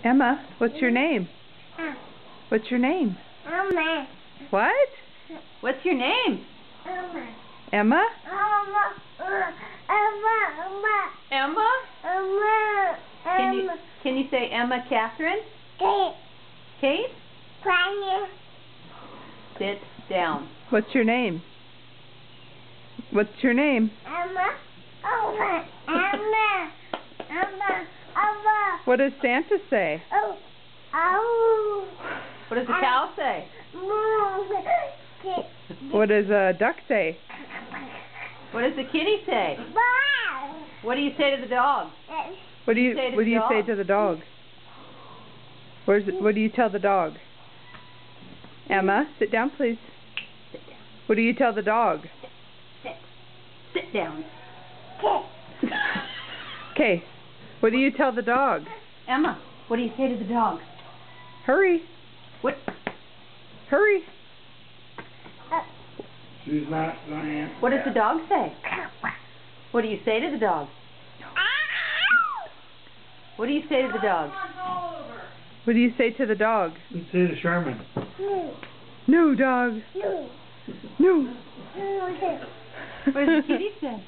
Emma, what's your name? What's your name? Emma. What? What's your name? Emma. Emma? Emma? Emma. Can you say Emma Catherine? Kate. Kate? Quiet. Sit down. What's your name? What's your name? Emma. Emma. Emma. Emma. Emma. What does Santa say? Oh. Oh. What does the cow say? What does a duck say? What does the kitty say? What do you say to the dog? What do you say to the dog? What do you tell the dog? Emma, sit down, please. Sit down. What do you tell the dog? Sit down. Okay. What do you tell the dog? Emma, what do you say to the dog? Hurry. What? Hurry. She's not going to answer. What does the dog say? What do you say to the dog? What do you say to the dog? What do you say to the dog? Let's say to Sherman. No, dog. No. What does the kitty say?